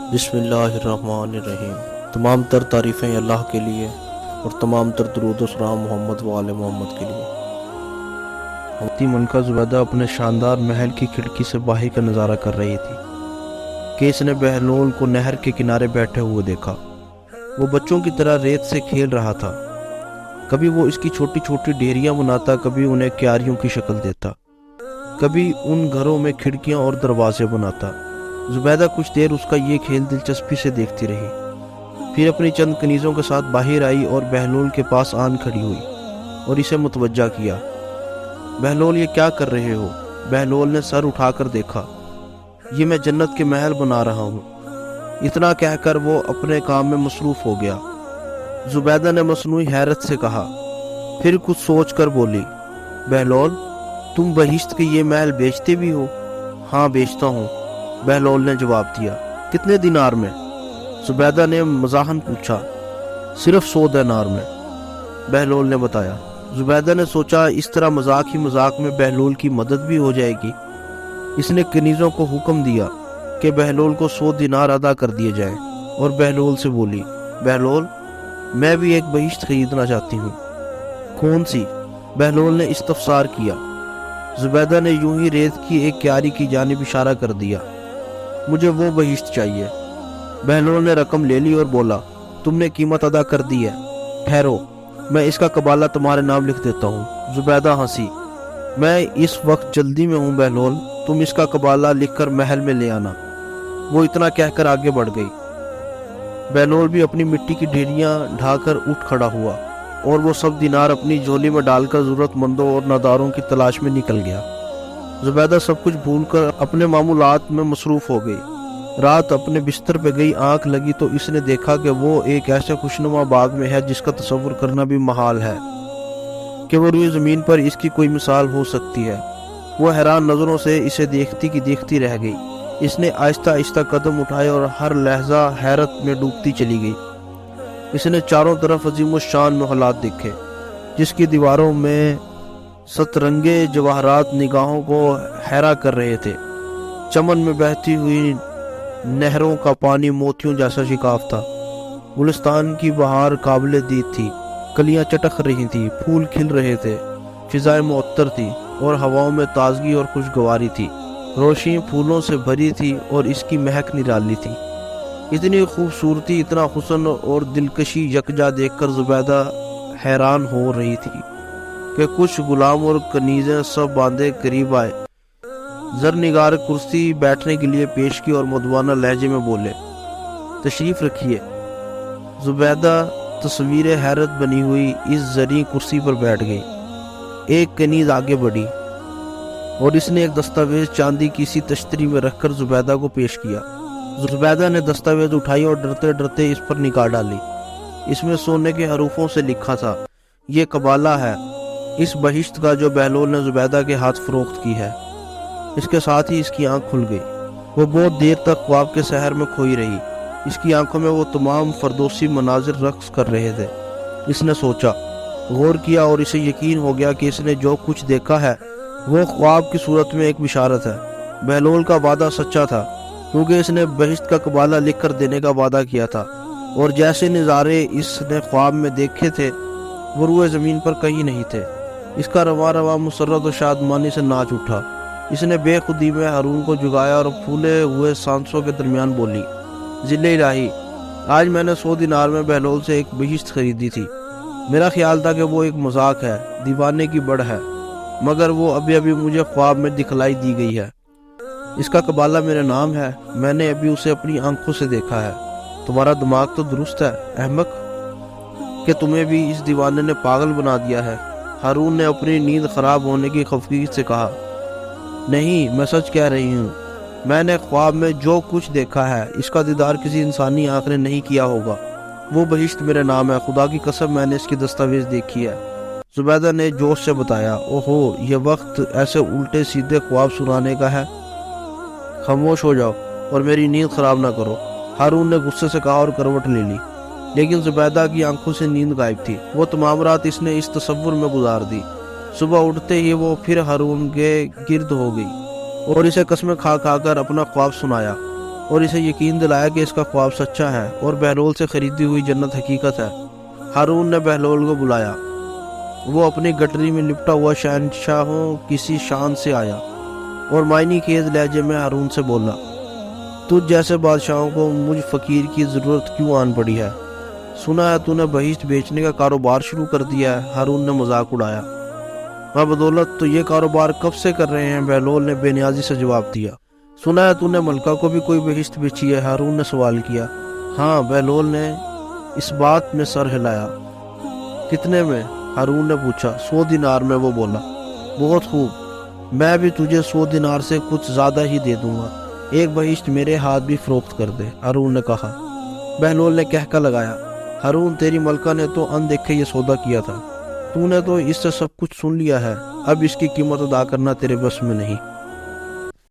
بسم اللہ الرحمن الرحیم۔ تمام تر تعریفیں اللہ کے لیے اور تمام تر درود و سلام محمد و آل محمد کے لیے۔ ہمتی ملکہ زبیدہ اپنے شاندار محل کی کھڑکی سے باہر کا نظارہ کر رہی تھی کہ اس نے بہلول کو نہر کے کنارے بیٹھے ہوئے دیکھا۔ وہ بچوں کی طرح ریت سے کھیل رہا تھا۔ کبھی وہ اس کی چھوٹی چھوٹی ڈھیریاں بناتا، کبھی انہیں کیاریوں کی شکل دیتا، کبھی ان گھروں میں کھڑکیاں اور دروازے بناتا۔ زبیدہ کچھ دیر اس کا یہ کھیل دلچسپی سے دیکھتی رہی، پھر اپنی چند کنیزوں کے ساتھ باہر آئی اور بہلول کے پاس آن کھڑی ہوئی اور اسے متوجہ کیا۔ بہلول، یہ کیا کر رہے ہو؟ بہلول نے سر اٹھا کر دیکھا۔ یہ میں جنت کے محل بنا رہا ہوں۔ اتنا کہہ کر وہ اپنے کام میں مصروف ہو گیا۔ زبیدہ نے مصنوعی حیرت سے کہا، پھر کچھ سوچ کر بولی، بہلول، تم بہشت کے یہ محل بیچتے بھی ہو؟ ہاں، بیچتا ہوں، بہلول نے جواب دیا۔ کتنے دینار میں؟ زبیدہ نے مزاحن پوچھا۔ صرف 100 دینار میں، بہلول نے بتایا۔ زبیدہ نے سوچا اس طرح مذاق ہی مذاق میں بہلول کی مدد بھی ہو جائے گی۔ اس نے کنیزوں کو حکم دیا کہ بہلول کو 100 دینار ادا کر دیے جائیں اور بہلول سے بولی، بہلول، میں بھی ایک بہشت خریدنا چاہتی ہوں۔ کون سی؟ بہلول نے استفسار کیا۔ زبیدہ نے یوں ہی ریت کی ایک کیاری کی جانب اشارہ کر دیا۔ مجھے وہ بہشت چاہیے۔ بہلول نے رقم لے لی اور بولا، تم نے قیمت ادا کر دی ہے، ٹھہرو، میں اس کا قبالہ تمہارے نام لکھ دیتا ہوں۔ زبیدہ ہنسی۔ میں اس وقت جلدی میں ہوں بہلول، تم اس کا قبالہ لکھ کر محل میں لے آنا۔ وہ اتنا کہہ کر آگے بڑھ گئی۔ بہلول بھی اپنی مٹی کی ڈھیریاں ڈھا کر اٹھ کھڑا ہوا اور وہ سب دینار اپنی جھولی میں ڈال کر ضرورت مندوں اور ناداروں کی تلاش میں نکل گیا۔ زبیدہ سب کچھ بھول کر اپنے معمولات میں مصروف ہو گئی۔ رات اپنے بستر پہ گئی، آنکھ لگی تو اس نے دیکھا کہ وہ ایک ایسے خوشنما باغ میں ہے جس کا تصور کرنا بھی محال ہے کہ وہ روئے زمین پر اس کی کوئی مثال ہو سکتی ہے۔ وہ حیران نظروں سے اسے دیکھتی کی دیکھتی رہ گئی۔ اس نے آہستہ آہستہ قدم اٹھائے اور ہر لحظہ حیرت میں ڈوبتی چلی گئی۔ اس نے چاروں طرف عظیم الشان محلات دیکھے جس کی دیواروں میں سترنگے جواہرات نگاہوں کو حیرا کر رہے تھے۔ چمن میں بہتی ہوئی نہروں کا پانی موتیوں جیسا شکاف تھا۔ گلستان کی بہار قابل دید تھی، کلیاں چٹک رہی تھیں، پھول کھل رہے تھے، فضائیں معطر تھی اور ہواؤں میں تازگی اور خوشگواری تھی۔ روشنی پھولوں سے بھری تھی اور اس کی مہک نرالی تھی۔ اتنی خوبصورتی، اتنا حسن اور دلکشی یکجا دیکھ کر زبیدہ حیران ہو رہی تھی کہ کچھ غلام اور کنیزیں سب باندھے قریب آئے، زرنگار کرسی بیٹھنے کے لیے پیش کی اور مدوانہ لہجے میں بولے، تشریف رکھیے۔ زبیدہ تصویر حیرت بنی ہوئی اس زرعی کرسی پر بیٹھ گئی۔ ایک کنیز آگے بڑھی اور اس نے ایک دستاویز چاندی کی سی تشتری میں رکھ کر زبیدہ کو پیش کیا۔ زبیدہ نے دستاویز اٹھائی اور ڈرتے ڈرتے اس پر نگاہ ڈالی۔ اس میں سونے کے حروفوں سے لکھا تھا، یہ قبالہ ہے اس بہشت کا جو بہلول نے زبیدہ کے ہاتھ فروخت کی ہے۔ اس کے ساتھ ہی اس کی آنکھ کھل گئی۔ وہ بہت دیر تک خواب کے سحر میں کھوئی رہی۔ اس کی آنکھوں میں وہ تمام فردوسی مناظر رقص کر رہے تھے۔ اس نے سوچا، غور کیا اور اسے یقین ہو گیا کہ اس نے جو کچھ دیکھا ہے وہ خواب کی صورت میں ایک بشارت ہے۔ بہلول کا وعدہ سچا تھا کیونکہ اس نے بہشت کا قبالہ لکھ کر دینے کا وعدہ کیا تھا، اور جیسے نظارے اس نے خواب میں دیکھے تھے وہ روئے زمین پر کہیں نہیں تھے۔ اس کا رواں رواں مسرت و شادمانی سے ناچ اٹھا۔ اس نے بے خودی میں ہارون کو جگایا اور پھولے ہوئے سانسوں کے درمیان بولی، ذل الہی، آج میں نے 100 دینار میں بہلول سے ایک بہشت خریدی تھی۔ میرا خیال تھا کہ وہ ایک مذاق ہے، دیوانے کی بڑھ ہے، مگر وہ ابھی ابھی مجھے خواب میں دکھلائی دی گئی ہے۔ اس کا قبالہ میرا نام ہے، میں نے ابھی اسے اپنی آنکھوں سے دیکھا ہے۔ تمہارا دماغ تو درست ہے احمق، کہ تمہیں بھی اس دیوانے نے پاگل بنا دیا ہے؟ ہارون نے اپنی نیند خراب ہونے کی خفگی سے کہا، نہیں، میں سچ کہہ رہی ہوں، میں نے خواب میں جو کچھ دیکھا ہے اس کا دیدار کسی انسانی آنکھ نے نہیں کیا ہوگا۔ وہ بہشت میرے نام ہے، خدا کی قسم میں نے اس کی دستاویز دیکھی ہے۔ زبیدہ نے جوش سے بتایا، اوہو، یہ وقت ایسے الٹے سیدھے خواب سنانے کا ہے؟ خاموش ہو جاؤ اور میری نیند خراب نہ کرو، ہارون نے غصے سے کہا اور کروٹ لے لی۔ لیکن زبیدہ کی آنکھوں سے نیند غائب تھی۔ وہ تمام رات اس نے اس تصور میں گزار دی۔ صبح اٹھتے ہی وہ پھر ہارون کے گرد ہو گئی اور اسے قسمیں کھا کھا کر اپنا خواب سنایا۔ اور اسے یقین دلایا کہ اس کا خواب سچا ہے اور بہلول سے خریدی ہوئی جنت حقیقت ہے۔ ہارون نے بہلول کو بلایا۔ وہ اپنی گٹری میں لپٹا ہوا شہنشاہوں کسی شان سے آیا اور معنی خیز لہجے میں ہارون سے بولا، تجھ جیسے بادشاہوں کو مجھ فقیر کی ضرورت کیوں آن پڑی ہے؟ سنا ہے تو نے بہشت بیچنے کا کاروبار شروع کر دیا ہے۔ ہارون نے مذاق اڑایا۔ بدولت تو یہ کاروبار کب سے کر رہے ہیں، بہلول نے بے نیازی سے جواب دیا۔ سنا ہے تو نے ملکہ کو بھی کوئی بہشت بیچی ہے، ہارون نے سوال کیا۔ ہاں، بہلول نے اس بات میں سر ہلایا۔ کتنے میں؟ ہارون نے پوچھا۔ 100 دینار میں، وہ بولا۔ بہت خوب، میں بھی تجھے 100 دینار سے کچھ زیادہ ہی دے دوں گا، ایک بہشت میرے ہاتھ بھی فروخت کر دے، ہارون نے کہا۔ بہلول نے کہکا لگایا، ہارون تیری ملکہ نے تو ان دیکھے یہ سودا کیا تھا، تو نے تو اس سے سب کچھ سن لیا ہے، اب اس کی قیمت ادا کرنا تیرے بس میں نہیں۔